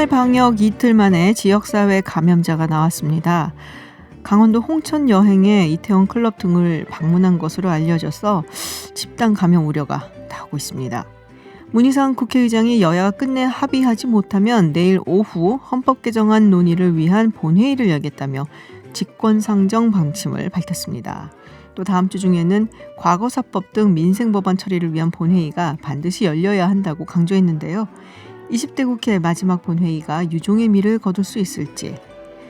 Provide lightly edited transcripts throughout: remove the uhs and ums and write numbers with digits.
생활 방역 이틀 만에 지역사회 감염자가 나왔습니다. 강원도 홍천 여행에 이태원 클럽 등을 방문한 것으로 알려져서 집단 감염 우려가 나오고 있습니다. 문희상 국회의장이 여야가 끝내 합의하지 못하면 내일 오후 헌법 개정안 논의를 위한 본회의를 열겠다며 직권상정 방침을 밝혔습니다. 또 다음 주 중에는 과거사법 등 민생법안 처리를 위한 본회의가 반드시 열려야 한다고 강조했는데요. 20대 국회 마지막 본회의가 유종의 미를 거둘 수 있을지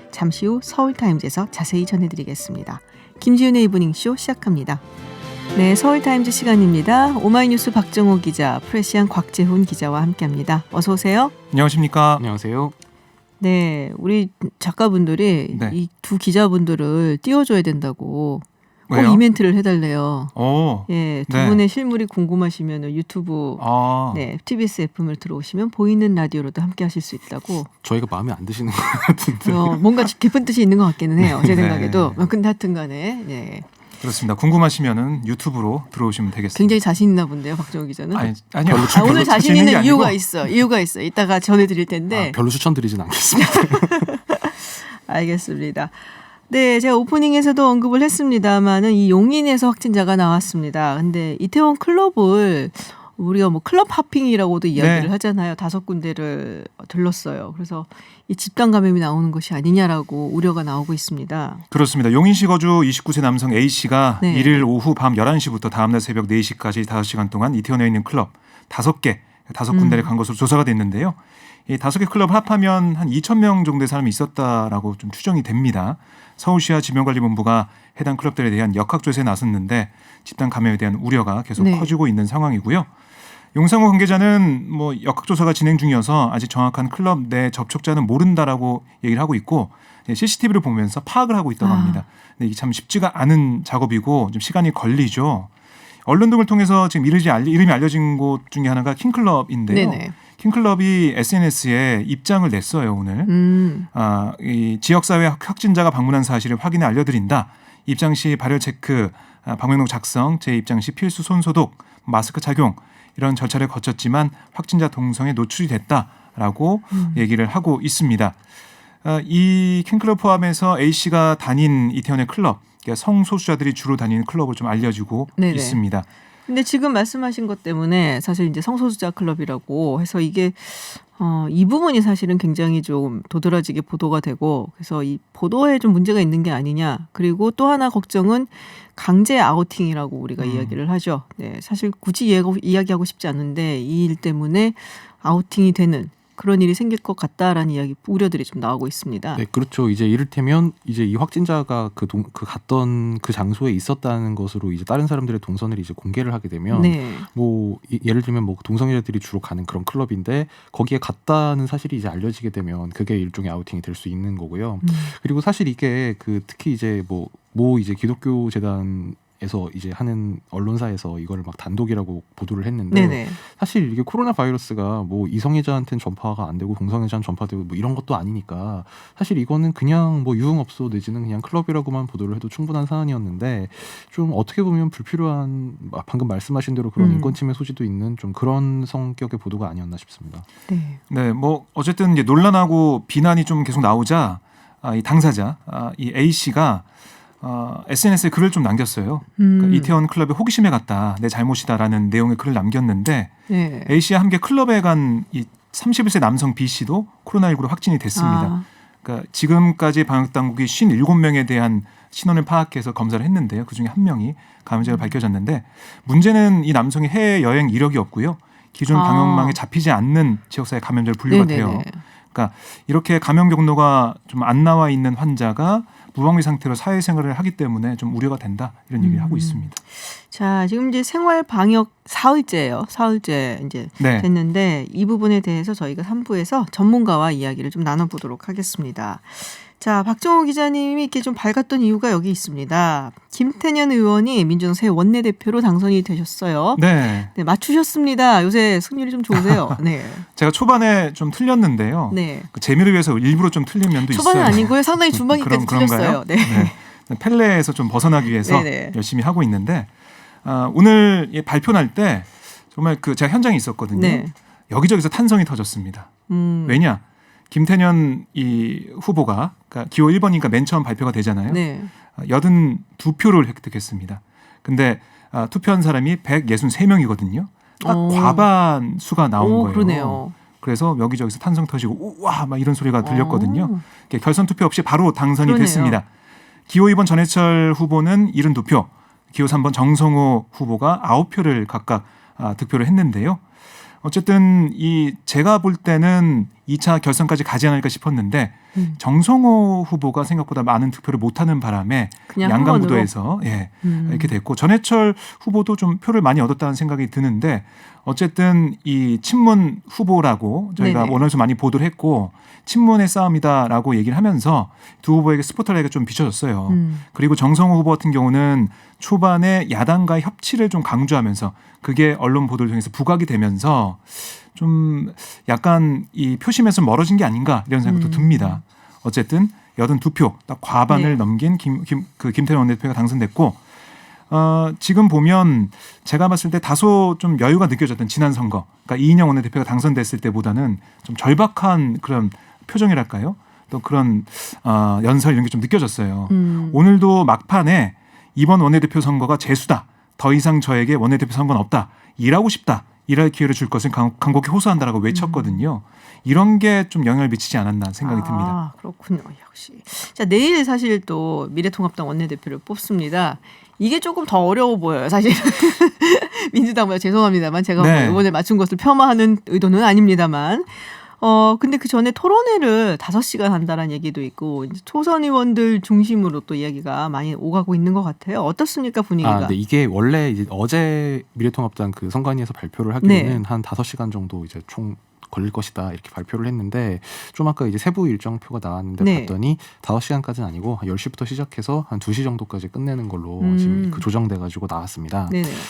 잠시 후 서울타임즈에서 자세히 전해드리겠습니다. 김지윤의 이브닝쇼 시작합니다. 네, 서울타임즈 시간입니다. 오마이뉴스 박정호 기자, 프레시안 곽재훈 기자와 함께합니다. 어서 오세요. 안녕하십니까. 안녕하세요. 네, 우리 작가분들이 이 두 기자분들을 띄워줘야 된다고 꼭 왜요? 이벤트를 해달래요. 네. 두 분의 실물이 궁금하시면 유튜브, TBS FM을 들어오시면 보이는 라디오로도 함께 하실 수 있다고. 저희가 마음에 안 드시는 것 같은데. 뭔가 깊은 뜻이 있는 것 같기는 해요. 제 생각에도. 근데 하여튼 간에. 네. 그렇습니다. 궁금하시면은 유튜브로 들어오시면 되겠습니다. 굉장히 자신 있나 본데요, 박정호 기자는? 아니요. 오늘 자신 있는 이유가 있어. 이따가 전해드릴 텐데. 별로 추천드리진 않겠습니다. 알겠습니다. 네, 제가 오프닝에서도 언급을 했습니다만은 이 용인에서 확진자가 나왔습니다. 근데 이태원 클럽을 우리가 뭐 클럽 하핑이라고도 이야기를 하잖아요. 5군데를 들렀어요. 그래서 이 집단 감염이 나오는 것이 아니냐라고 우려가 나오고 있습니다. 그렇습니다. 용인시 거주 29세 남성 A씨가 1일 오후 밤 11시부터 다음날 새벽 4시까지 5시간 동안 이태원에 있는 클럽 5군데를 간 것으로 조사가 됐는데요. 이 5개 클럽을 합하면 한 2,000명 정도의 사람이 있었다라고 좀 추정이 됩니다. 서울시와 질병관리본부가 해당 클럽들에 대한 역학조사에 나섰는데 집단 감염에 대한 우려가 계속 커지고 있는 상황이고요. 용상호 관계자는 역학조사가 진행 중이어서 아직 정확한 클럽 내 접촉자는 모른다라고 얘기를 하고 있고 CCTV를 보면서 파악을 하고 있다고 합니다. 근데 이게 참 쉽지가 않은 작업이고 좀 시간이 걸리죠. 언론 등을 통해서 지금 이름이 알려진 곳 중에 하나가 킹클럽인데요. 네네. 킹클럽이 SNS에 입장을 냈어요, 오늘. 이 지역사회 확진자가 방문한 사실을 확인해 알려드린다. 입장 시 발열 체크, 방명록 작성, 재입장 시 필수 손소독, 마스크 착용 이런 절차를 거쳤지만 확진자 동성에 노출이 됐다라고 얘기를 하고 있습니다. 이 킹클럽 포함해서 A씨가 다닌 이태원의 클럽, 그러니까 성소수자들이 주로 다니는 클럽을 좀 알려주고 있습니다. 근데 지금 말씀하신 것 때문에 사실 이제 성소수자 클럽이라고 해서 이게 이 부분이 사실은 굉장히 좀 도드라지게 보도가 되고 그래서 이 보도에 좀 문제가 있는 게 아니냐. 그리고 또 하나 걱정은 강제 아우팅이라고 우리가 이야기를 하죠. 네, 사실 굳이 이야기하고 싶지 않은데 이 일 때문에 아우팅이 되는 그런 일이 생길 것 같다라는 우려들이 좀 나오고 있습니다. 네, 그렇죠. 이제 이를테면 이제 이 확진자가 갔던 그 장소에 있었다는 것으로 이제 다른 사람들의 동선을 이제 공개를 하게 되면 예를 들면 동성애자들이 주로 가는 그런 클럽인데 거기에 갔다는 사실이 이제 알려지게 되면 그게 일종의 아우팅이 될 수 있는 거고요. 그리고 사실 이게 특히 이제 이제 기독교 재단 에서 이제 하는 언론사에서 이거를 막 단독이라고 보도를 했는데 사실 이게 코로나 바이러스가 이성애자한테는 전파가 안 되고 동성애자한테는 전파되고 이런 것도 아니니까 사실 이거는 그냥 유흥업소 내지는 그냥 클럽이라고만 보도를 해도 충분한 사안이었는데 좀 어떻게 보면 불필요한 방금 말씀하신 대로 그런 인권침해 소지도 있는 좀 그런 성격의 보도가 아니었나 싶습니다. 네, 어쨌든 이제 논란하고 비난이 좀 계속 나오자 이 당사자 이 A씨가 SNS에 글을 좀 남겼어요. 그러니까 이태원 클럽에 호기심에 갔다. 내 잘못이다라는 내용의 글을 남겼는데 A씨와 함께 클럽에 간 이 31세 남성 B씨도 코로나19로 확진이 됐습니다. 그러니까 지금까지 방역당국이 57명에 대한 신원을 파악해서 검사를 했는데요. 그중에 한 명이 감염자가 밝혀졌는데 문제는 이 남성이 해외여행 이력이 없고요. 기존 방역망에 잡히지 않는 지역사회 감염자로 분류가 돼요. 그러니까 이렇게 감염 경로가 좀 안 나와 있는 환자가 무방비 상태로 사회생활을 하기 때문에 좀 우려가 된다 이런 얘기를 하고 있습니다. 자, 지금 이제 생활 방역 사흘째예요. 사흘째 이제 됐는데 이 부분에 대해서 저희가 3부에서 전문가와 이야기를 좀 나눠보도록 하겠습니다. 자, 박정호 기자님이 이렇게 좀 밝았던 이유가 여기 있습니다. 김태년 의원이 민주당 새 원내대표로 당선이 되셨어요. 네, 맞추셨습니다. 요새 승률이 좀 좋으세요. 네. 제가 초반에 좀 틀렸는데요. 그 재미를 위해서 일부러 좀 틀린 면도 있어요. 초반은 아니고요. 상당히 중반기까지 틀렸어요. 펠레에서 좀 벗어나기 위해서 열심히 하고 있는데 오늘 발표 날 때 정말 제가 현장에 있었거든요. 여기저기서 탄성이 터졌습니다. 왜냐? 김태년 이 후보가 그러니까 기호 1번이니까 맨 처음 발표가 되잖아요. 네. 82표를 획득했습니다. 근데 투표한 사람이 163명이거든요. 딱 과반 수가 나온 거예요. 그러네요. 그래서 여기저기서 탄성 터지고 우와 막 이런 소리가 들렸거든요. 결선 투표 없이 바로 당선이 됐습니다. 기호 2번 전해철 후보는 72표, 기호 3번 정성호 후보가 9표를 각각 득표를 했는데요. 어쨌든 제가 볼 때는 2차 결선까지 가지 않을까 싶었는데 정성호 후보가 생각보다 많은 득표를 못하는 바람에 양강구도에서 이렇게 됐고 전해철 후보도 좀 표를 많이 얻었다는 생각이 드는데 어쨌든 이 친문 후보라고 저희가 원어에서 많이 보도를 했고 친문의 싸움이다라고 얘기를 하면서 두 후보에게 스포트라이트가 좀 비춰졌어요. 그리고 정성호 후보 같은 경우는 초반에 야당과의 협치를 좀 강조하면서 그게 언론 보도를 통해서 부각이 되면서 좀 약간 이 표심에서 멀어진 게 아닌가 이런 생각도 듭니다. 어쨌든 82표 딱 과반을 넘긴 김태년 원내대표가 당선됐고 지금 보면 제가 봤을 때 다소 좀 여유가 느껴졌던 지난 선거 그러니까 이인영 원내대표가 당선됐을 때보다는 좀 절박한 그런 표정이랄까요? 또 그런 연설 이런 게 좀 느껴졌어요. 오늘도 막판에 이번 원내대표 선거가 재수다. 더 이상 저에게 원내대표 선거는 없다. 일하고 싶다. 일할 기회를 줄 것을 간곡히 호소한다라고 외쳤거든요. 이런 게 좀 영향을 미치지 않았나 생각이 듭니다. 그렇군요. 역시. 자, 내일 사실 또 미래통합당 원내대표를 뽑습니다. 이게 조금 더 어려워 보여요. 사실 민주당보다 죄송합니다만 제가 이번에 맞춘 것을 폄하하는 의도는 아닙니다만 근데 그 전에 토론회를 5시간 한다라는 얘기도 있고 초선 의원들 중심으로 또 이야기가 많이 오가고 있는 것 같아요. 어떻습니까 분위기가? 네, 이게 원래 이제 어제 미래통합당 그 선관위에서 발표를 하기로는 한 5시간 정도 이제 총 걸릴 것이다 이렇게 발표를 했는데 좀 아까 이제 세부 일정표가 나왔는데 봤더니 5시간까지는 아니고 10시부터 시작해서 한 2시 정도까지 끝내는 걸로 지금 그 조정돼 가지고 나왔습니다.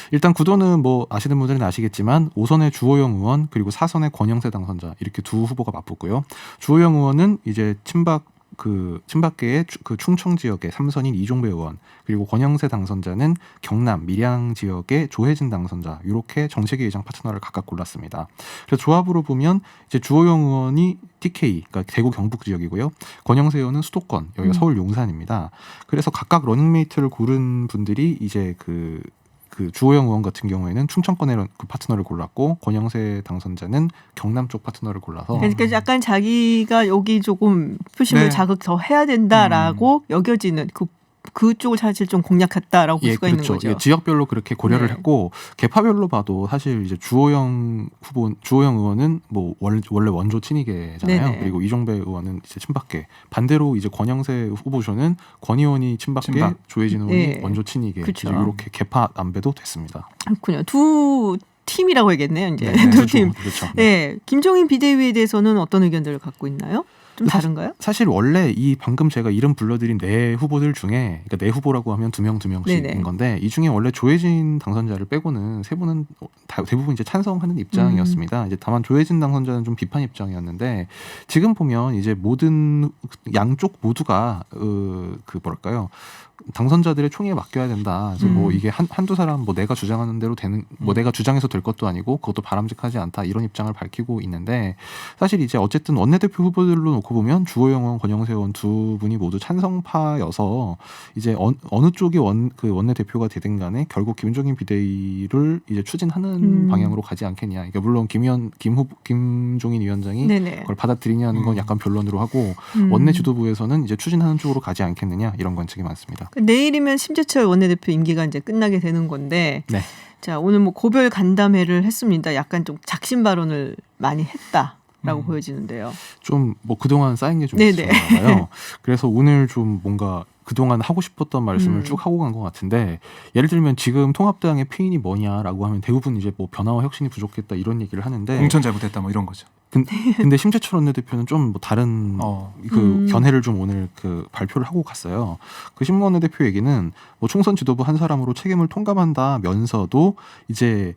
일단 구도는 뭐 아시는 분들은 아시겠지만 5선의 주호영 의원 그리고 4선의 권영세 당선자 이렇게 두 후보가 맞붙고요. 주호영 의원은 이제 친박계의 그 충청 지역의 3선인 이종배 의원 그리고 권영세 당선자는 경남 밀양 지역의 조혜진 당선자 이렇게 정책위 의장 파트너를 각각 골랐습니다. 그래서 조합으로 보면 이제 주호영 의원이 TK 그러니까 대구 경북 지역이고요. 권영세 의원은 수도권 여기가 서울 용산입니다. 그래서 각각 러닝메이트를 고른 분들이 이제 그 주호영 의원 같은 경우에는 충청권의 그 파트너를 골랐고 권영세 당선자는 경남 쪽 파트너를 골라서 그러니까 약간 자기가 여기 조금 표심을 자극 더 해야 된다라고 여겨지는 그쪽을 사실 좀 공략했다라고 볼 수가 있는 거죠. 지역별로 그렇게 고려를 했고 계파별로 봐도 사실 이제 주호영 의원은 뭐 원래 원조 친이계잖아요. 그리고 이종배 의원은 이제 친박계. 반대로 이제 권영세 후보조는 권 의원이 친박계, 조혜진 의원이 원조 친이계. 이렇게 계파 안배도 됐습니다. 그렇군요. 두 팀이라고 해야겠네요. 이제 두 팀. 그렇죠. 김종인 비대위에 대해서는 어떤 의견들을 갖고 있나요? 좀 다른가요? 사실 원래 이 방금 제가 이름 불러드린 네 후보들 중에 그러니까 네 후보라고 하면 두 명씩인 건데 이 중에 원래 조혜진 당선자를 빼고는 세 분은 대부분 이제 찬성하는 입장이었습니다. 이제 다만 조혜진 당선자는 좀 비판 입장이었는데 지금 보면 이제 모든 양쪽 모두가 뭐랄까요? 당선자들의 총애에 맡겨야 된다. 그래서 뭐 이게 한두 사람 뭐 내가 주장하는 대로 되는 뭐 내가 주장해서 될 것도 아니고 그것도 바람직하지 않다. 이런 입장을 밝히고 있는데 사실 이제 어쨌든 원내대표 후보들로 놓고 보면 주호영 의원, 권영세 의원 두 분이 모두 찬성파여서 이제 어느 쪽이 원내대표가 되든 간에 결국 김종인 비대위를 이제 추진하는 방향으로 가지 않겠냐. 그러니까 물론 김종인 위원장이 그걸 받아들이냐는 건 약간 변론으로 하고 원내 지도부에서는 이제 추진하는 쪽으로 가지 않겠느냐 이런 관측이 많습니다. 내일이면 심재철 원내대표 임기가 이제 끝나게 되는 건데, 자 오늘 뭐 고별 간담회를 했습니다. 약간 좀 작심 발언을 많이 했다라고 보여지는데요. 좀 뭐 그동안 쌓인 게 좀 있어요. 그래서 오늘 좀 뭔가 그동안 하고 싶었던 말씀을 쭉 하고 간 것 같은데 예를 들면 지금 통합당의 피인이 뭐냐라고 하면 대부분 이제 뭐 변화와 혁신이 부족했다 이런 얘기를 하는데 공천 잘못했다 뭐 이런 거죠. 근데 심재철 원내대표는 좀 뭐 다른 그 견해를 좀 오늘 그 발표를 하고 갔어요. 그 신문 원내대표 얘기는 뭐 총선 지도부 한 사람으로 책임을 통감한다면서도 이제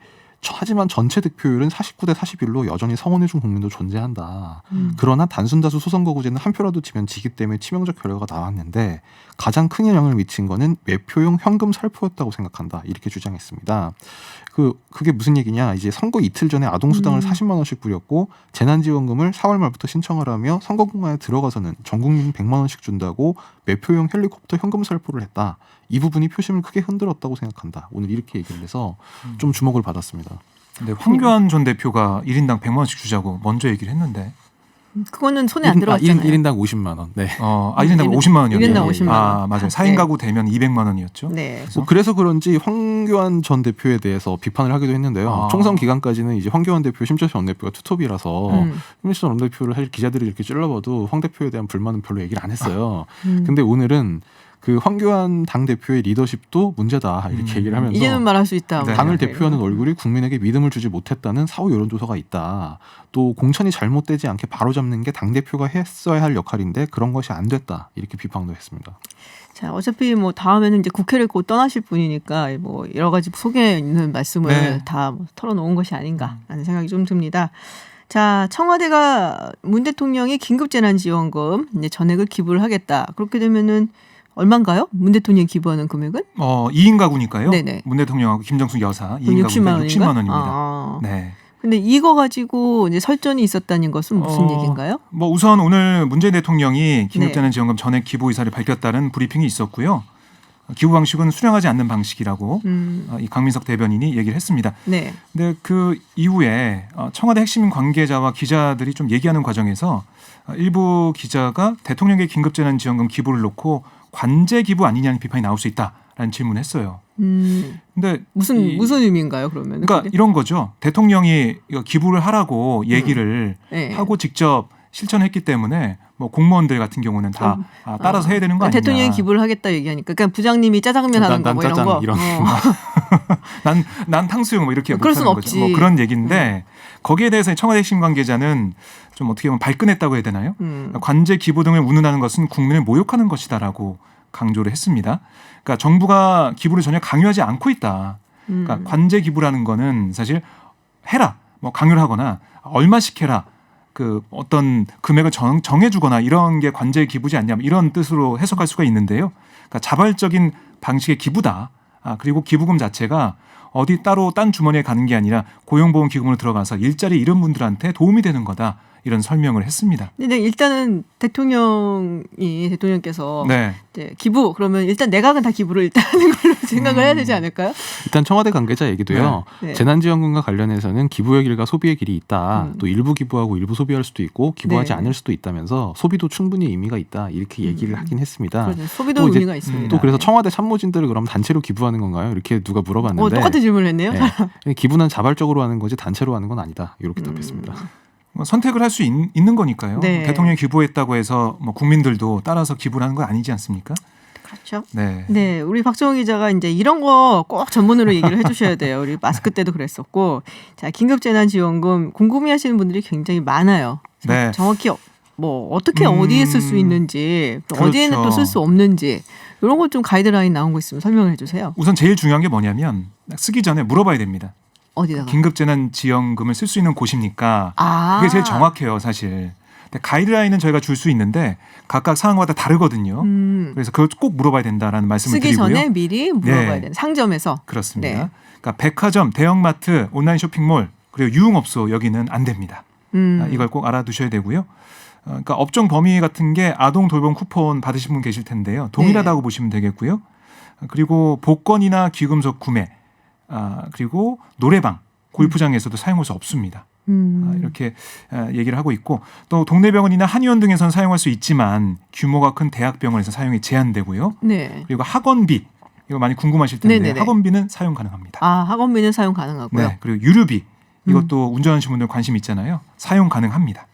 하지만 전체 득표율은 49대 41로 여전히 성원해준 국민도 존재한다. 그러나 단순다수 소선거구제는 한 표라도 지면 지기 때문에 치명적 결과가 나왔는데 가장 큰 영향을 미친 거는 매표용 현금 살포였다고 생각한다. 이렇게 주장했습니다. 그게 무슨 얘기냐? 이제 선거 이틀 전에 아동수당을 40만 원씩 부렸고 재난지원금을 4월 말부터 신청하라며 선거공간에 들어가서는 전 국민 100만 원씩 준다고 매표용 헬리콥터 현금 살포를 했다. 이 부분이 표심을 크게 흔들었다고 생각한다. 오늘 이렇게 얘기를 해서 좀 주목을 받았습니다. 근데 황교안 전 대표가 1인당 100만 원씩 주자고 먼저 얘기를 했는데 그거는 손에 안 들어갔잖아요. 1인당 50만 원. 네. 1인당 50만 원이었네요. 1인당 50만 원. 맞아요. 4인 가구 되면 200만 원이었죠. 네. 그래서 그런지 황교안 전 대표에 대해서 비판을 하기도 했는데요. 총선 기간까지는 이제 황교안 대표, 심재철 원내대표가 투톱이라서 심재철 원내대표를 사실 기자들이 이렇게 찔러봐도 황 대표에 대한 불만은 별로 얘기를 안 했어요. 근데 오늘은 그 황교안 당대표의 리더십도 문제다 이렇게 얘기를 하면서 이제는 말할 수 있다. 네. 당을 대표하는 얼굴이 국민에게 믿음을 주지 못했다는 사후 여론조사가 있다. 또 공천이 잘못되지 않게 바로잡는 게 당대표가 했어야 할 역할인데 그런 것이 안 됐다. 이렇게 비판도 했습니다. 자, 어차피 뭐 다음에는 이제 국회를 곧 떠나실 분이니까 뭐 여러 가지 속에 있는 말씀을 다 뭐 털어놓은 것이 아닌가라는 생각이 좀 듭니다. 자, 청와대가 문 대통령이 긴급재난지원금 이제 전액을 기부를 하겠다. 그렇게 되면은 얼마인가요? 문 대통령이 기부하는 금액은? 2인 가구니까요. 네네. 문 대통령하고 김정숙 여사 2인 가구니까 60만 원입니다. 네. 근데 이거 가지고 이제 설전이 있었다는 것은 무슨 얘기인가요? 뭐 우선 오늘 문재인 대통령이 긴급재난지원금 전액 기부 의사를 밝혔다는 브리핑이 있었고요. 기부 방식은 수령하지 않는 방식이라고 이 강민석 대변인이 얘기를 했습니다. 네. 근데 그 이후에 청와대 핵심 관계자와 기자들이 좀 얘기하는 과정에서 일부 기자가 대통령의 긴급재난지원금 기부를 놓고 관제 기부 아니냐는 비판이 나올 수 있다라는 질문을 했어요. 근데 무슨 의미인가요, 그러면? 그러니까 이런 거죠. 대통령이 이거 기부를 하라고 얘기를 하고 직접 실천했기 때문에 뭐 공무원들 같은 경우는 다 따라서 해야 되는 거 아니냐. 대통령이 기부를 하겠다 얘기하니까 그러니까 부장님이 짜장면 하는 거 뭐 이런 거. 난 탕수육 뭐 이렇게 그럴 순 못하는 없지. 거죠. 뭐 그런 얘기인데 거기에 대해서 청와대 핵심 관계자는 좀 어떻게 보면 발끈했다고 해야 되나요? 관제 기부 등을 운운하는 것은 국민을 모욕하는 것이다라고 강조를 했습니다. 그러니까 정부가 기부를 전혀 강요하지 않고 있다. 그러니까 관제 기부라는 거는 사실 해라, 뭐 강요를 하거나 얼마씩 해라. 그 어떤 금액을 정해주거나 이런 게 관제 기부지 않냐 이런 뜻으로 해석할 수가 있는데요. 그러니까 자발적인 방식의 기부다. 그리고 기부금 자체가 어디 따로 딴 주머니에 가는 게 아니라 고용보험기금으로 들어가서 일자리 잃은 분들한테 도움이 되는 거다. 이런 설명을 했습니다. 근데 일단은 대통령께서 이제 기부 그러면 일단 내각은 다 기부를 일단 하는 걸로 생각을 해야 되지 않을까요? 일단 청와대 관계자 얘기도요. 재난지원금과 관련해서는 기부의 길과 소비의 길이 있다. 또 일부 기부하고 일부 소비할 수도 있고 기부하지 않을 수도 있다면서 소비도 충분히 의미가 있다. 이렇게 얘기를 하긴 했습니다. 그렇죠. 소비도 의미가 있습니다. 또 그래서 청와대 참모진들을 그럼 단체로 기부하는 건가요? 이렇게 누가 물어봤는데 똑같은 질문을 했네요. 기부는 자발적으로 하는 거지 단체로 하는 건 아니다. 이렇게 답했습니다. 선택을 할 수 있는 거니까요. 대통령이 기부했다고 해서 뭐 국민들도 따라서 기부를 하는 건 아니지 않습니까? 그렇죠. 네, 우리 박정호 기자가 이제 이런 거 꼭 전문으로 얘기를 해주셔야 돼요. 우리 마스크 때도 그랬었고, 자 긴급재난지원금 궁금해하시는 분들이 굉장히 많아요. 정확히 뭐 어떻게 어디에 쓸 수 있는지, 또 어디에는 또 쓸 수 없는지 이런 것 좀 가이드라인 나온 거 있으면 설명을 해주세요. 우선 제일 중요한 게 뭐냐면 쓰기 전에 물어봐야 됩니다. 어디다가? 긴급재난지원금을 쓸 수 있는 곳입니까? 그게 제일 정확해요, 사실. 근데 가이드라인은 저희가 줄 수 있는데 각각 상황마다 다르거든요. 그래서 그걸 꼭 물어봐야 된다라는 말씀을 드리고요. 쓰기 전에 미리 물어봐야 되는 상점에서. 그렇습니다. 그러니까 백화점, 대형마트, 온라인 쇼핑몰 그리고 유흥업소 여기는 안 됩니다. 이걸 꼭 알아두셔야 되고요. 그러니까 업종 범위 같은 게 아동 돌봄 쿠폰 받으신 분 계실 텐데요. 동일하다고 보시면 되겠고요. 그리고 복권이나 귀금속 구매 그리고 노래방, 골프장에서도 사용할 수 없습니다. 이렇게 얘기를 하고 있고 또 동네 병원이나 한의원 등에서는 사용할 수 있지만 규모가 큰 대학병원에서 사용이 제한되고요. 그리고 학원비 이거 많이 궁금하실 텐데 학원비는 사용 가능합니다. 학원비는 사용 가능하고요. 그리고 유류비 이것도 운전하시는 분들 관심 있잖아요. 사용 가능합니다.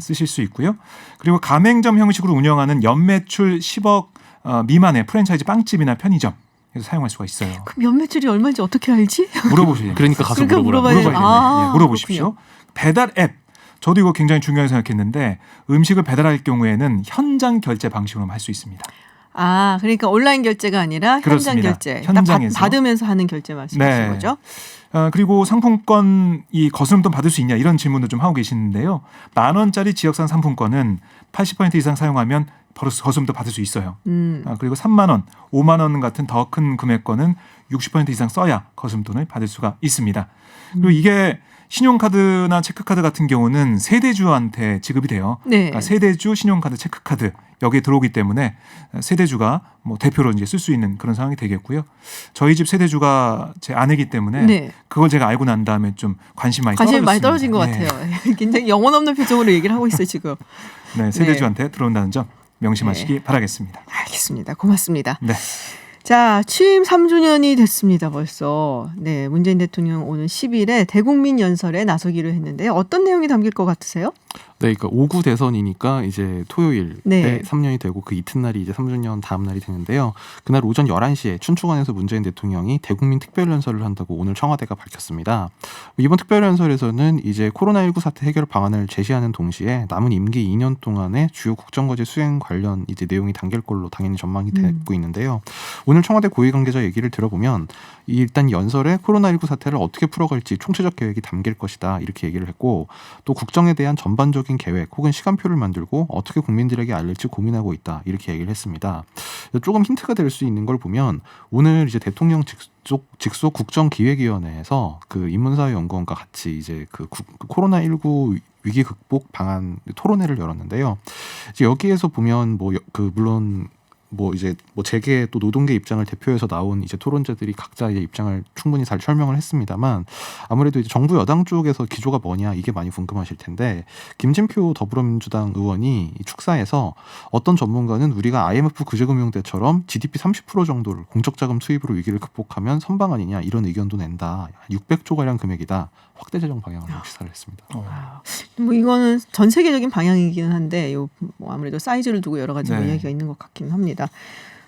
쓰실 수 있고요. 그리고 가맹점 형식으로 운영하는 연매출 10억 미만의 프랜차이즈 빵집이나 편의점 사용할 수가 있어요. 그럼 연매출이 얼마인지 어떻게 알지? 물어보셔야 그러니까 가서 물어봐야 되겠네. 물어보십시오. 그렇군요. 배달 앱. 저도 이거 굉장히 중요하게 생각했는데 음식을 배달할 경우에는 현장 결제 방식으로 할 수 있습니다. 아, 그러니까 온라인 결제가 아니라 현장 그렇습니다. 결제. 현장에서. 딱 받으면서 하는 결제 말씀하신 네. 거죠? 그리고 상품권 이 거스름돈 받을 수 있냐 이런 질문도 좀 하고 계시는데요. 10,000원짜리 지역상 상품권은 80% 이상 사용하면 거스름도 받을 수 있어요. 그리고 3만 원, 5만 원 같은 더 큰 금액권은 60% 이상 써야 거스름돈을 받을 수가 있습니다. 그리고 이게 신용카드나 체크카드 같은 경우는 세대주한테 지급이 돼요. 네. 그러니까 세대주, 신용카드, 체크카드 여기에 들어오기 때문에 세대주가 뭐 대표로 이제 쓸 수 있는 그런 상황이 되겠고요. 저희 집 세대주가 제 아내기 때문에 네. 그걸 제가 알고 난 다음에 좀 관심이 많이 떨어진 것 네. 같아요. 굉장히 영혼 없는 표정으로 얘기를 하고 있어요 지금. 네, 세대주한테 들어온다는 점 명심하시기 네. 바라겠습니다. 알겠습니다. 고맙습니다. 네. 자, 취임 3주년이 됐습니다, 벌써. 네, 문재인 대통령 오는 10일에 대국민 연설에 나서기로 했는데 어떤 내용이 담길 것 같으세요? 네, 그러니까 5구 대선이니까 이제 토요일에 네. 3년이 되고 그 이튿날이 이제 3주년 다음 날이 되는데요. 그날 오전 11시에 춘추관에서 문재인 대통령이 대국민 특별연설을 한다고 오늘 청와대가 밝혔습니다. 이번 특별연설에서는 이제 코로나19 사태 해결 방안을 제시하는 동시에 남은 임기 2년 동안의 주요 국정과제 수행 관련 이제 내용이 담길 걸로 당연히 전망이 되고 있는데요. 오늘 청와대 고위 관계자 얘기를 들어보면 일단 연설에 코로나19 사태를 어떻게 풀어갈지 총체적 계획이 담길 것이다 이렇게 얘기를 했고 또 국정에 대한 전반적인 계획 혹은 시간표를 만들고 어떻게 국민들에게 알릴지 고민하고 있다 이렇게 얘기를 했습니다. 조금 힌트가 될 수 있는 걸 보면 오늘 이제 대통령 직속 국정기획위원회에서 그 인문사회연구원과 같이 이제 그 코로나19 위기 극복 방안 토론회를 열었는데요. 이제 여기에서 보면 물론 이제 재계 또 노동계 입장을 대표해서 나온 이제 토론자들이 각자 이제 입장을 충분히 잘 설명을 했습니다만 아무래도 이제 정부 여당 쪽에서 기조가 뭐냐 이게 많이 궁금하실 텐데 김진표 더불어민주당 의원이 축사에서 어떤 전문가는 우리가 IMF 구제금융 때처럼 GDP 30% 정도를 공적자금 투입으로 위기를 극복하면 선방 아니냐 이런 의견도 낸다. 600조 가량 금액이다. 확대 재정 방향으로 시사를 했습니다. 뭐 이거는 전 세계적인 방향이기는 한데 뭐 아무래도 사이즈를 두고 여러 가지 네. 이야기가 있는 것 같긴 합니다.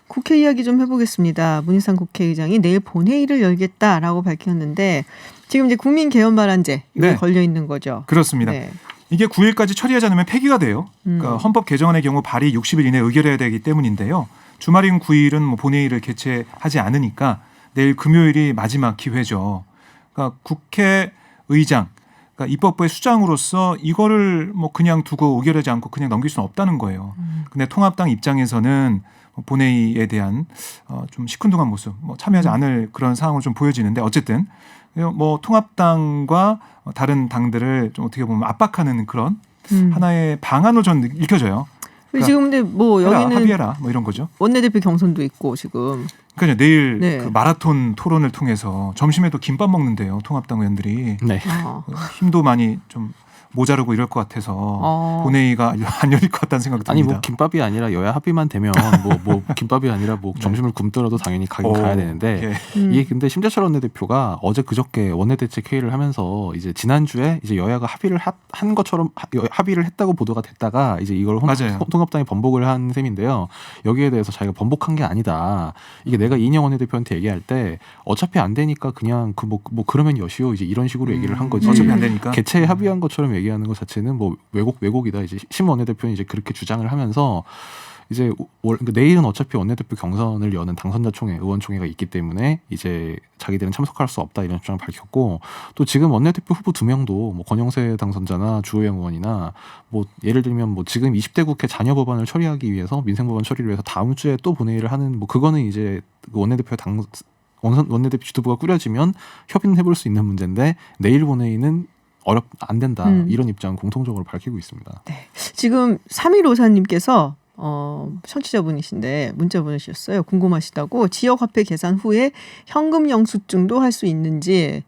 국회 이야기 좀 해보겠습니다. 문희상 국회의장이 내일 본회의를 열겠다라고 밝혔는데 지금 이제 국민개헌발안제 네. 걸려 있는 거죠. 그렇습니다. 네. 이게 9일까지 처리하지 않으면 폐기가 돼요. 그러니까 헌법 개정안의 경우 발의 60일 이내에 의결해야 되기 때문인데요. 주말인 9일은 뭐 본회의를 개최하지 않으니까 내일 금요일이 마지막 기회죠. 그러니까 국회의장, 그러니까 입법부의 수장으로서 이거를 뭐 그냥 두고 의결하지 않고 그냥 넘길 수는 없다는 거예요. 근데 통합당 입장에서는 본회의에 대한 좀 시큰둥한 모습, 참여하지 않을 그런 상황을 좀 보여지는데 어쨌든 뭐 통합당과 다른 당들을 좀 어떻게 보면 압박하는 그런 하나의 방안으로 전 읽혀져요. 그러니까 지금 근데 뭐 여기는 합의해라 뭐 이런 거죠. 원내대표 경선도 있고 지금. 그러니까 내일 네. 그 마라톤 토론을 통해서 점심에도 김밥 먹는데요. 통합당 의원들이 네. 힘도 많이 좀 모자르고 이럴 것 같아서 본회의가 안 열릴 것 같다는 생각이 듭니다. 아니 뭐 김밥이 아니라 여야 합의만 되면 뭐 김밥이 아니라 뭐 점심을 굶더라도 당연히 가야 되는데 이게 근데 심재철 원내대표가 어제 그저께 원내대책 회의를 하면서 이제 지난주에 이제 여야가 합의를 한 것처럼 합의를 했다고 보도가 됐다가 이제 이걸 통합당이 번복을 한 셈인데요. 여기에 대해서 자기가 번복한 게 아니다. 이게 내가 이인영 원내대표한테 얘기할 때 어차피 안 되니까 그냥 그러면 여시오 이제 이런 식으로 얘기를 한 거지. 어차피 안 되니까 개최에 합의한 것처럼 얘기하는 것 자체는 뭐 왜곡이다. 이제 심 원내대표는 이제 그렇게 주장을 하면서 이제 내일은 어차피 원내대표 경선을 여는 당선자총회, 의원총회가 있기 때문에 이제 자기들은 참석할 수 없다 이런 주장을 밝혔고 또 지금 원내대표 후보 2명도 뭐 권영세 당선자나 주호영 의원이나 뭐 예를 들면 뭐 지금 20대 국회 잔여 법안을 처리하기 위해서 민생법안 처리를 위해서 다음 주에 또 본회의를 하는 뭐 그거는 이제 원내대표 지도부가 꾸려지면 협의는 해볼 수 있는 문제인데 내일 본회의는 안 된다 이런 입장 공통적으로 밝히고 있습니다. 네. 지금 3154님께서 청취자분이신데 문자 보내주셨어요. 궁금하시다고 지역화폐 계산 후에 현금 영수증도 할 수 있는지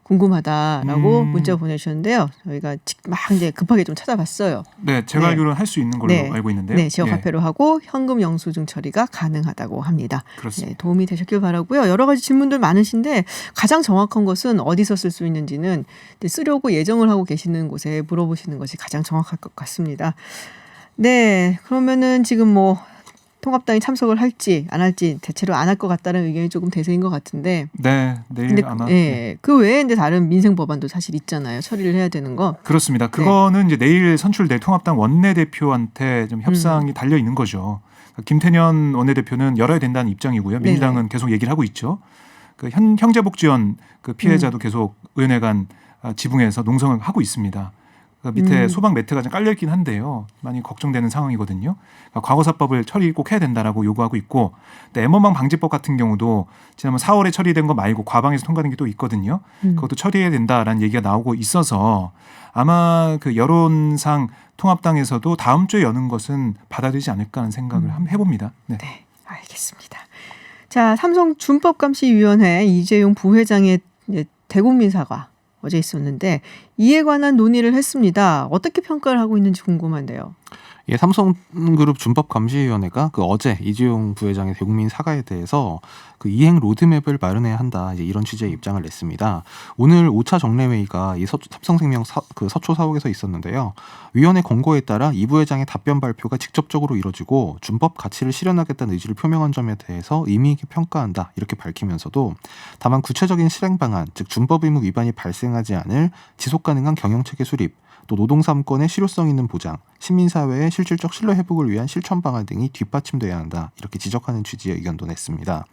궁금하다라고 문자 보내주셨는데요. 저희가 막 이제 급하게 좀 찾아봤어요. 네, 제가 알기로는 할 수 있는 걸로 알고 있는데요. 네, 지역화폐로 하고 현금 영수증 처리가 가능하다고 합니다. 그렇습니다. 네, 도움이 되셨길 바라고요. 여러 가지 질문들 많으신데 가장 정확한 것은 어디서 쓸 수 있는지는 쓰려고 예정을 하고 계시는 곳에 물어보시는 것이 가장 정확할 것 같습니다. 네, 그러면은 지금 뭐 통합당이 참석을 할지 안 할지 대체로 안 할 것 같다는 의견이 조금 대세인 것 같은데. 네, 내일 근데, 아마. 그 외에 이제 다른 민생 법안도 사실 있잖아요. 처리를 해야 되는 거. 그렇습니다. 그거는 이제 내일 선출될 통합당 원내대표한테 좀 협상이 달려 있는 거죠. 김태년 원내대표는 열어야 된다는 입장이고요. 민주당은 계속 얘기를 하고 있죠. 그 형제복지원 그 피해자도 계속 의원회관 지붕에서 농성을 하고 있습니다. 그 밑에 소방 매트가 좀 깔려 있긴 한데요. 많이 걱정되는 상황이거든요. 그러니까 과거사법을 처리 꼭 해야 된다라고 요구하고 있고, M원방 방지법 같은 경우도 지난번 4월에 처리된 거 말고 과방에서 통과된 게 또 있거든요. 그것도 처리해야 된다라는 얘기가 나오고 있어서 아마 그 여론상 통합당에서도 다음 주에 여는 것은 받아들이지 않을까 하는 생각을 해봅니다. 네. 네, 알겠습니다. 자, 삼성 준법감시위원회 이재용 부회장의 대국민 사과 어제 있었는데 이에 관한 논의를 했습니다. 어떻게 평가를 하고 있는지 궁금한데요. 예, 삼성그룹 준법감시위원회가 그 어제 이재용 부회장의 대국민 사과에 대해서 그 이행 로드맵을 마련해야 한다, 이제 이런 취지의 입장을 냈습니다. 오늘 5차 정례회의가 이 삼성생명 그 서초 사옥에서 있었는데요. 위원회 권고에 따라 이 부회장의 답변 발표가 직접적으로 이뤄지고 준법 가치를 실현하겠다는 의지를 표명한 점에 대해서 의미 있게 평가한다, 이렇게 밝히면서도 다만 구체적인 실행 방안, 즉 준법 의무 위반이 발생하지 않을 지속 가능한 경영체계 수립, 또 노동삼권의 실효성 있는 보장, 시민사회의 실질적 신뢰 회복을 위한 실천 방안 등이 뒷받침돼야 한다, 이렇게 지적하는 취지의 의견도 냈습니다.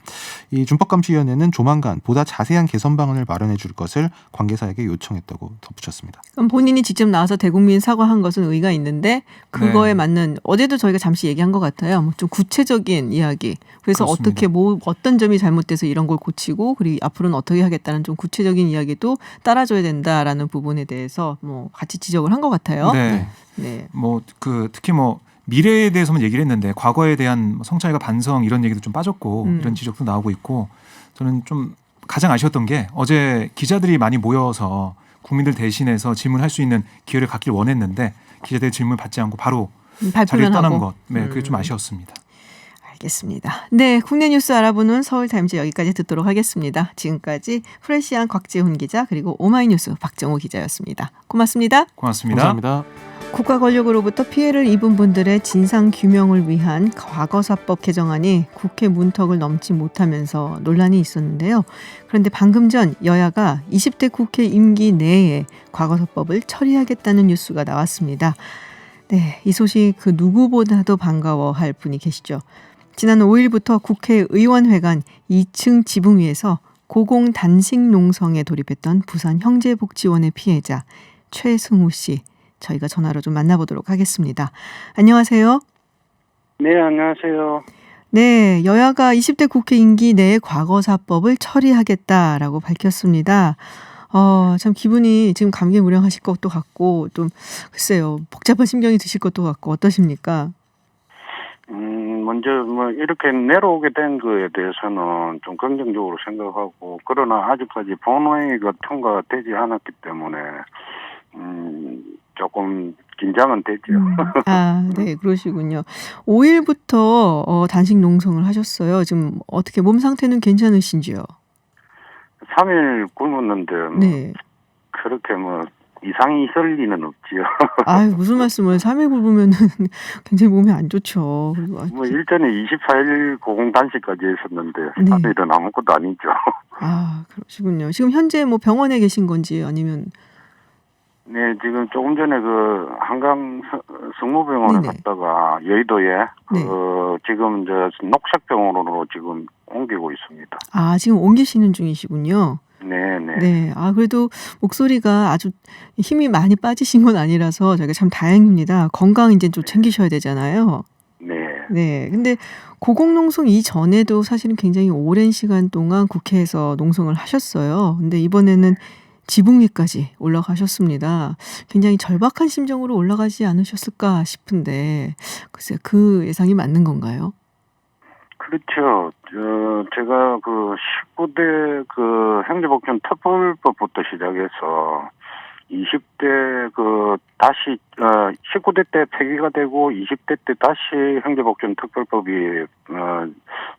이 준법감시위원회는 조만간 보다 자세한 개선 방안을 마련해 줄 것을 관계사에게 요청했다고 덧붙였습니다. 그럼 본인이 직접 나와서 대국민 사과한 것은 의의가 있는데 그거에 맞는, 어제도 저희가 잠시 얘기한 것 같아요. 뭐 좀 구체적인 이야기. 그래서 그렇습니다. 어떻게 어떤 점이 잘못돼서 이런 걸 고치고 그리고 앞으로는 어떻게 하겠다는 좀 구체적인 이야기도 따라줘야 된다라는 부분에 대해서 뭐 같이 지적을 한 것 같아요. 네. 네. 뭐 그 특히 뭐 미래에 대해서만 얘기를 했는데 과거에 대한 성찰과 반성 이런 얘기도 좀 빠졌고 이런 지적도 나오고 있고, 저는 좀 가장 아쉬웠던 게 어제 기자들이 많이 모여서 국민들 대신해서 질문할 수 있는 기회를 갖길 원했는데 기자들 질문 받지 않고 바로 자리를 떠난 것. 네, 그게 좀 아쉬웠습니다. 알겠습니다. 네, 국내 뉴스 알아보는 서울타임즈 여기까지 듣도록 하겠습니다. 지금까지 프레시안 곽재훈 기자 그리고 오마이뉴스 박정호 기자였습니다. 고맙습니다. 고맙습니다. 감사합니다. 국가 권력으로부터 피해를 입은 분들의 진상 규명을 위한 과거사법 개정안이 국회 문턱을 넘지 못하면서 논란이 있었는데요. 그런데 방금 전 여야가 20대 국회 임기 내에 과거사법을 처리하겠다는 뉴스가 나왔습니다. 네, 이 소식 그 누구보다도 반가워할 분이 계시죠. 지난 5일부터 국회의원회관 2층 지붕 위에서 고공 단식 농성에 돌입했던 부산 형제복지원의 피해자 최승우 씨, 저희가 전화로 좀 만나보도록 하겠습니다. 안녕하세요. 네, 안녕하세요. 네, 여야가 20대 국회 임기 내에 과거사법을 처리하겠다라고 밝혔습니다. 참 기분이 지금 감개무량하실 것도 같고 좀 글쎄요, 복잡한 심경이 드실 것도 같고 어떠십니까? 먼저 뭐 이렇게 내려오게 된 거에 대해서는 좀 긍정적으로 생각하고, 그러나 아직까지 본회의가 통과되지 않았기 때문에 조금 긴장은 되죠. 네, 그러시군요. 5일부터 단식 농성을 하셨어요. 지금 어떻게 몸 상태는 괜찮으신지요? 3일 굶었는데 네. 그렇게 뭐 이상이 있을 리는 없지요. 아유, 무슨 말씀을, 3일 굶으면 굉장히 몸이 안 좋죠. 그리고 뭐 일전에 24일 고공 단식까지 했었는데 네. 3일은 아무것도 아니죠. 아, 그러시군요. 지금 현재 뭐 병원에 계신 건지 아니면? 네, 지금 조금 전에 그 한강 성모병원에 네네. 갔다가 여의도에 네. 지금 저 녹색병원으로 지금 옮기고 있습니다. 아, 지금 옮기시는 중이시군요. 네네. 네. 아, 그래도 목소리가 아주 힘이 많이 빠지신 건 아니라서 저희가 참 다행입니다. 건강 이제 좀 챙기셔야 되잖아요. 네. 네. 근데 고공농성 이전에도 사실은 굉장히 오랜 시간 동안 국회에서 농성을 하셨어요. 근데 이번에는 지붕 위까지 올라가셨습니다. 굉장히 절박한 심정으로 올라가지 않으셨을까 싶은데 글쎄요, 그 예상이 맞는 건가요? 그렇죠. 제가 그 19대 그 형제복지원 특별법부터 시작해서 20대 그 다시 19대 때 폐기가 되고 20대 때 다시 형제복지원 특별법이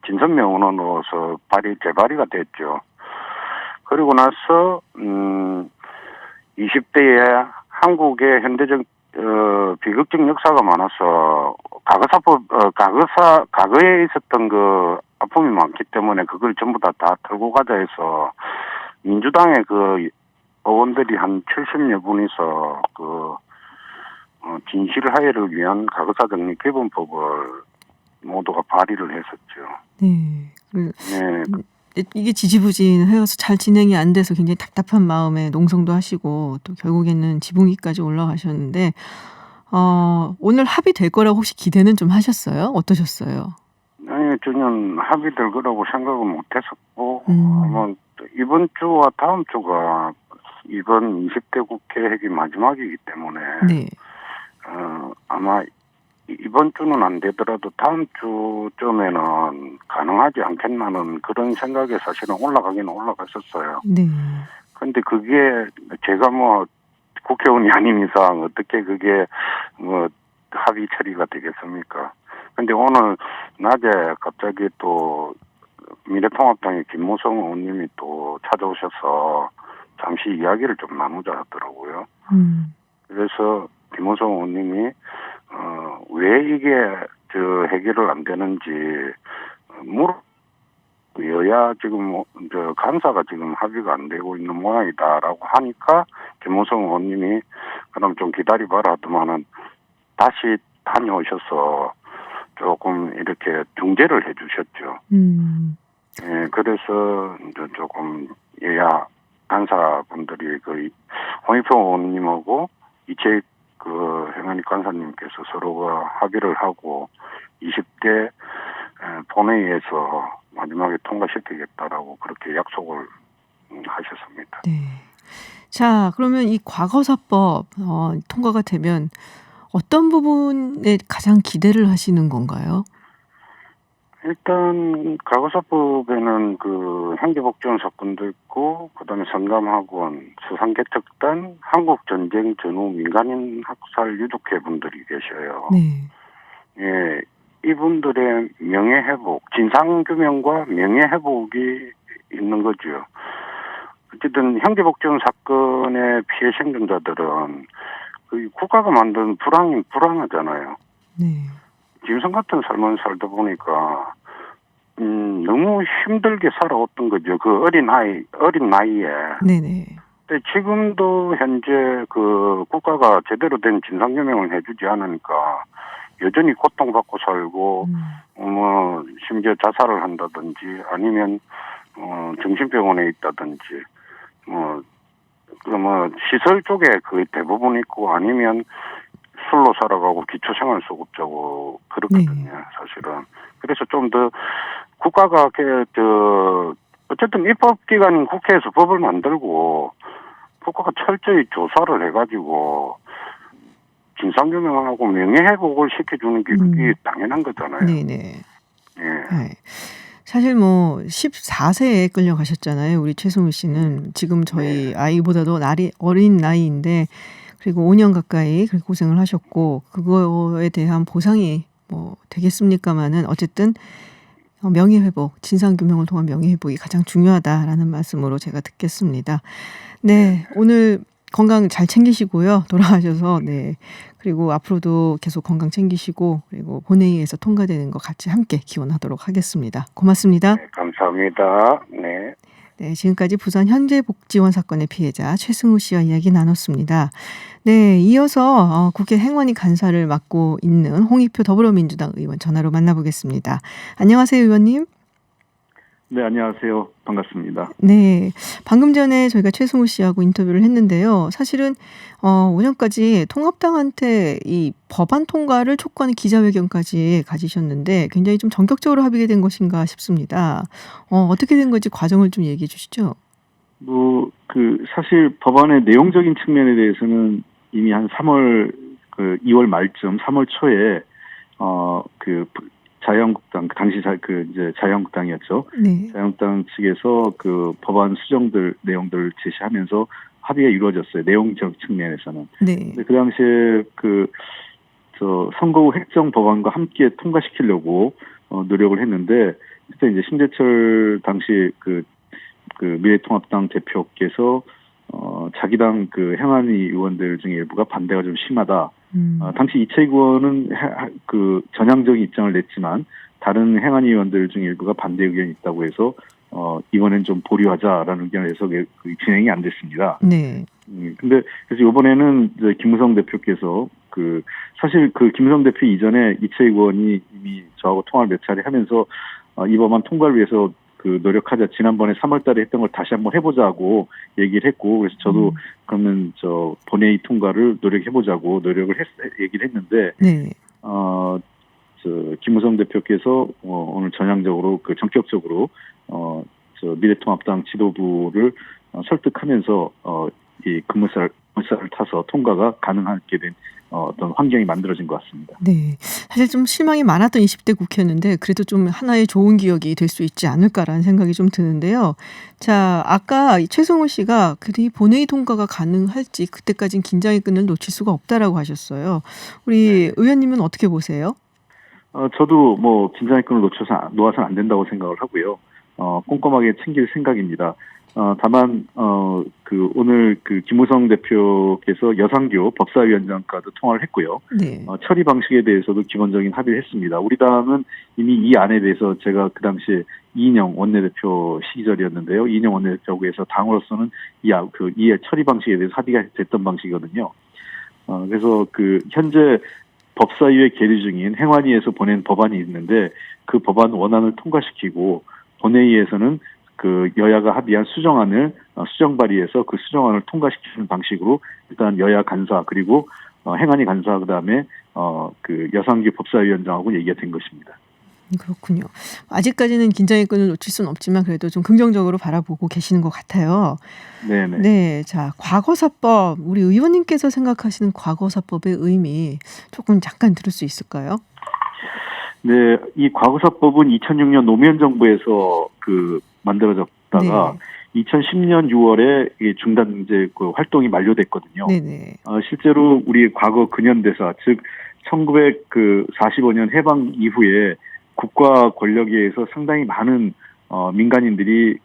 진선명언으로서 재발의가 됐죠. 그리고 나서 20대에 한국의 현대적 비극적 역사가 많아서 과거에 있었던 그 아픔이 많기 때문에 그걸 전부 다 털고 가자 해서 민주당의 그 의원들이 한 70여 분이서 그 진실하회를 위한 과거사 정리 기본법을 모두가 발의를 했었죠. 네. 네. 이게 지지부진해서 잘 진행이 안 돼서 굉장히 답답한 마음에 농성도 하시고 또 결국에는 지붕위까지 올라가셨는데 오늘 합의될 거라고 혹시 기대는 좀 하셨어요? 어떠셨어요? 아니, 저는 합의될 거라고 생각은 못했었고, 아마 이번 주와 다음 주가 이번 20대 국회 회기 마지막이기 때문에, 네. 아마 이번 주는 안 되더라도 다음 주쯤에는 가능하지 않겠나는 그런 생각에 사실은 올라가기는 올라갔었어요. 네. 근데 그게 제가 뭐 국회의원이 아닌 이상 어떻게 그게 뭐 합의 처리가 되겠습니까? 근데 오늘 낮에 갑자기 또 미래통합당의 김무성 의원님이 또 찾아오셔서 잠시 이야기를 좀 나누자 하더라고요. 그래서 김무성 의원님이 왜 이게 해결을 안 되는지 여야 지금 간사가 지금 합의가 안 되고 있는 모양이다라고 하니까 김무성 의원님이 그럼 좀 기다려봐라 하더만은 다시 다녀오셔서 조금 이렇게 중재를 해주셨죠. 예, 그래서 이제 조금 여야 간사분들이 홍익표 의원님하고 이채익 행안위 간사님께서 서로가 합의를 하고 20대 본회의에서 마지막에 통과시키겠다라고 그렇게 약속을 하셨습니다. 네. 자, 그러면 이 과거사법 통과가 되면 어떤 부분에 가장 기대를 하시는 건가요? 일단 과거사법에는 현대복지원 사건도 있고 그다음에 성감학원, 수상개척단, 한국전쟁 전후 민간인 학살 유족회 분들이 계셔요. 네. 예, 이분들의 명예회복, 진상규명과 명예회복이 있는 거죠. 어쨌든 현대복지원 사건의 피해 생존자들은 국가가 만든 불안하잖아요. 네. 짐승 같은 삶을 살다 보니까 너무 힘들게 살아왔던 거죠. 어린 나이에. 네네. 근데 지금도 현재 국가가 제대로 된 진상규명을 해주지 않으니까 여전히 고통받고 살고 심지어 자살을 한다든지 아니면 정신병원에 있다든지 시설 쪽에 거의 대부분 있고 아니면 술로 살아가고 기초생활수급자고 그렇거든요. 네. 사실은. 그래서 좀 더 국가가 어쨌든 입법기관인 국회에서 법을 만들고 국가가 철저히 조사를 해가지고 진상규명하고 명예회복을 시켜주는 게 그게 당연한 거잖아요. 네네. 예. 네. 사실 14세에 끌려가셨잖아요. 우리 최승우 씨는 지금 저희 아이보다도 어린 나이인데 그리고 5년 가까이 그렇게 고생을 하셨고 그거에 대한 보상이 되겠습니까마는 어쨌든 명예회복, 진상규명을 통한 명예회복이 가장 중요하다라는 말씀으로 제가 듣겠습니다. 네, 오늘 건강 잘 챙기시고요. 돌아가셔서 네. 그리고 앞으로도 계속 건강 챙기시고 그리고 본회의에서 통과되는 거 같이 함께 기원하도록 하겠습니다. 고맙습니다. 네, 감사합니다. 네. 네, 지금까지 부산 현대복지원 사건의 피해자 최승우 씨와 이야기 나눴습니다. 네, 이어서 국회 행원위 간사를 맡고 있는 홍익표 더불어민주당 의원 전화로 만나보겠습니다. 안녕하세요, 의원님. 네, 안녕하세요. 반갑습니다. 네, 방금 전에 저희가 최승우 씨하고 인터뷰를 했는데요. 사실은 오전까지 통합당한테 이 법안 통과를 촉구하는 기자회견까지 가지셨는데 굉장히 좀 전격적으로 합의가 된 것인가 싶습니다. 어떻게 된 건지 과정을 좀 얘기해 주시죠. 사실 법안의 내용적인 측면에 대해서는 이미 한 2월 말쯤, 3월 초에 자유한국당, 당시 이제 자유한국당이었죠. 네. 자유한국당 측에서 법안 수정들 내용들을 제시하면서 합의가 이루어졌어요. 내용적 측면에서는. 네. 근데 그 당시에 선거구 획정 법안과 함께 통과시키려고 노력을 했는데 그때 이제 심재철 당시 미래통합당 대표께서 자기 당 행안위 의원들 중에 일부가 반대가 좀 심하다. 당시 이채익 의원은 전향적인 입장을 냈지만 다른 행안위 의원들 중에 일부가 반대 의견이 있다고 해서 이번엔 좀 보류하자라는 의견을 내서 진행이 안 됐습니다. 네. 근데 그래서 이번에는 이제 김무성 대표께서 사실 김무성 대표 이전에 이채익 의원이 이미 저하고 통화를 몇 차례 하면서 이 법안 통과를 위해서 노력하자, 지난번에 3월달에 했던 걸 다시 한번 해보자고 얘기를 했고, 그래서 저도 그러면 본회의 통과를 노력해보자고 얘기를 했는데, 네. 김무성 대표께서 오늘 전향적으로 전격적으로 미래통합당 지도부를 설득하면서 이 급물살을 타서 통과가 가능하게 된 어떤 환경이 만들어진 것 같습니다. 네, 사실 좀 실망이 많았던 20대 국회였는데 그래도 좀 하나의 좋은 기억이 될 수 있지 않을까라는 생각이 좀 드는데요. 자, 아까 최성호 씨가 이 본회의 통과가 가능할지 그때까지는 긴장의 끈을 놓칠 수가 없다라고 하셨어요. 우리 의원님은 어떻게 보세요? 저도 긴장의 끈을 놓아서는 안 된다고 생각을 하고요. 꼼꼼하게 챙길 생각입니다. 다만 오늘 김무성 대표께서 여상규 법사위원장과도 통화를 했고요. 네. 처리 방식에 대해서도 기본적인 합의를 했습니다. 우리 당은 이미 이 안에 대해서 제가 그 당시에 이인영 원내대표 시절이었는데요. 이인영 원내대표에서 당으로서는 이 처리 방식에 대해서 합의가 됐던 방식이거든요. 그래서 현재 법사위에 계류 중인 행안위에서 보낸 법안이 있는데 그 법안 원안을 통과시키고 본회의에서는 여야가 합의한 수정안을 수정 발의해서 그 수정안을 통과시키는 방식으로 일단 여야 간사 그리고 행안위 간사 그다음에 여상규 법사위원장하고 얘기가 된 것입니다. 그렇군요. 아직까지는 긴장의 끈을 놓칠 수는 없지만 그래도 좀 긍정적으로 바라보고 계시는 것 같아요. 네네. 네, 자, 과거사법, 우리 의원님께서 생각하시는 과거사법의 의미 조금 잠깐 들을 수 있을까요? 네, 이 과거사법은 2006년 노무현 정부에서 만들어졌다가 네. 2010년 6월에 중단 활동이 만료됐거든요. 네네. 실제로 우리 과거 근현대사, 즉 1945년 해방 이후에 국가 권력에 의해서 상당히 많은 민간인들이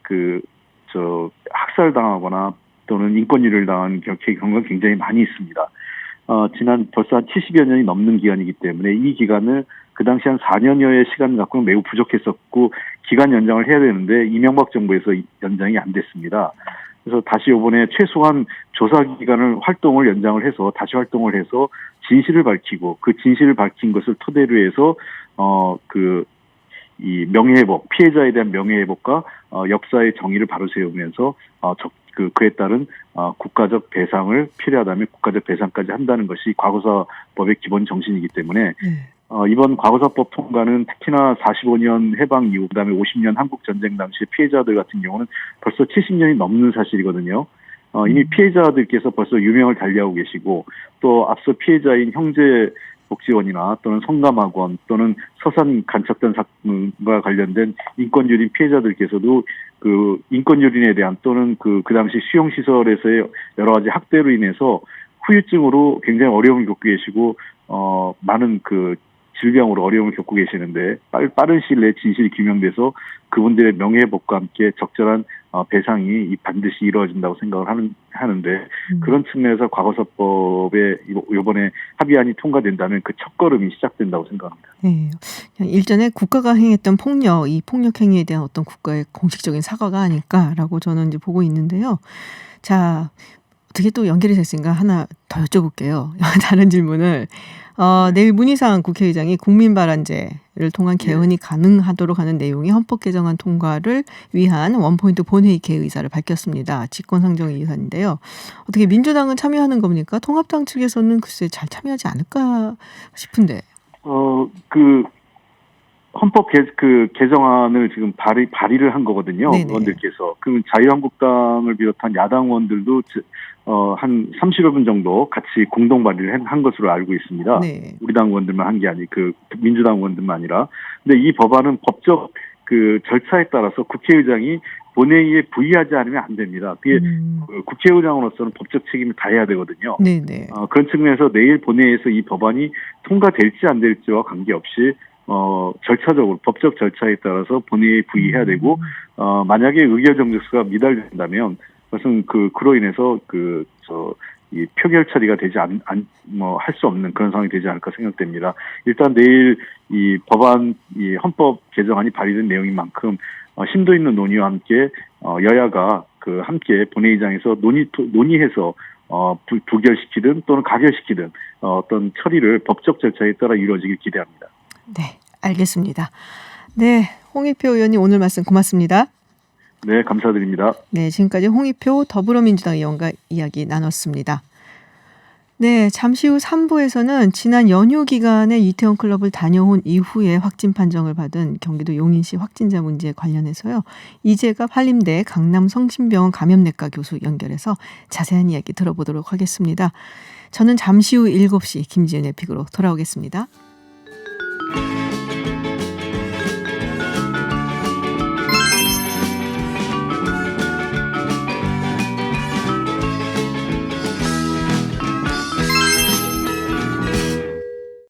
학살당하거나 또는 인권유린을 당한 경우가 굉장히 많이 있습니다. 지난 벌써 한 70여 년이 넘는 기간이기 때문에 이 기간을 그 당시 한 4년여의 시간을 갖고는 매우 부족했었고 기간 연장을 해야 되는데 이명박 정부에서 연장이 안 됐습니다. 그래서 다시 이번에 최소한 조사 기간을 연장을 해서 다시 활동을 해서 진실을 밝히고 그 진실을 밝힌 것을 토대로 해서 이 명예회복, 피해자에 대한 명예회복과 역사의 정의를 바로 세우면서 그에 따른 국가적 배상을 필요하다면 국가적 배상까지 한다는 것이 과거사법의 기본 정신이기 때문에 이번 과거사법 통과는 특히나 45년 해방 이후 그다음에 50년 한국전쟁 당시 피해자들 같은 경우는 벌써 70년이 넘는 사실이거든요. 이미 피해자들께서 벌써 유명을 달리하고 계시고 또 앞서 피해자인 형제복지원이나 또는 성감학원 또는 서산 간첩단 사건과 관련된 인권유린 피해자들께서도 인권유린에 대한 또는 그 당시 수용시설에서의 여러 가지 학대로 인해서 후유증으로 굉장히 어려움을 겪고 계시고 많은 질병으로 어려움을 겪고 계시는데 빠른 시일 내에 진실이 규명돼서 그분들의 명예회복과 함께 적절한 배상이 반드시 이루어진다고 생각을 하는데 그런 측면에서 과거사법에 이번에 합의안이 통과된다면 그 첫걸음이 시작된다고 생각합니다. 네, 일전에 국가가 행했던 폭력, 이 폭력 행위에 대한 어떤 국가의 공식적인 사과가 아닐까라고 저는 이제 보고 있는데요. 자, 어떻게 또 연결이 됐으니까 하나 더 여쭤볼게요. 다른 질문을. 내일 문희상 국회의장이 국민발안제를 통한 개헌이 가능하도록 하는 내용의 헌법 개정안 통과를 위한 원포인트 본회의 개의사를 밝혔습니다. 직권상정 예산인데요. 어떻게 민주당은 참여하는 겁니까? 통합당 측에서는 글쎄 잘 참여하지 않을까 싶은데. 헌법 개정안을 지금 발의를 한 거거든요. 네네. 의원들께서. 그럼 자유한국당을 비롯한 야당 의원들도 한 30여 분 정도 같이 공동 발의를 한 것으로 알고 있습니다. 네. 우리 당 의원들만 한 게 아니고 민주당 의원들만 아니라. 근데 이 법안은 법적 절차에 따라서 국회의장이 본회의에 부의하지 않으면 안 됩니다. 그게 국회의장으로서는 법적 책임을 다해야 되거든요. 네네. 그런 측면에서 내일 본회의에서 이 법안이 통과될지 안 될지와 관계없이 절차적으로 법적 절차에 따라서 본회의에 부의해야 되고 만약에 의결 정족수가 미달된다면 그것은 그로 인해서 이 표결 처리가 되지 할 수 없는 그런 상황이 되지 않을까 생각됩니다. 일단 내일 이 법안 이 헌법 개정안이 발의된 내용인 만큼 심도 있는 논의와 함께 여야가 함께 본회의장에서 논의해서 부결시키든 또는 가결시키든 어떤 처리를 법적 절차에 따라 이루어지길 기대합니다. 네, 알겠습니다. 네, 홍익표 의원님 오늘 말씀 고맙습니다. 네, 감사드립니다. 네, 지금까지 홍익표 더불어민주당 의원과 이야기 나눴습니다. 네, 잠시 후 3부에서는 지난 연휴 기간에 이태원 클럽을 다녀온 이후에 확진 판정을 받은 경기도 용인시 확진자 문제에 관련해서요. 이재갑 한림대 강남성심병원 감염내과 교수 연결해서 자세한 이야기 들어보도록 하겠습니다. 저는 잠시 후 7시 김지은의 픽으로 돌아오겠습니다.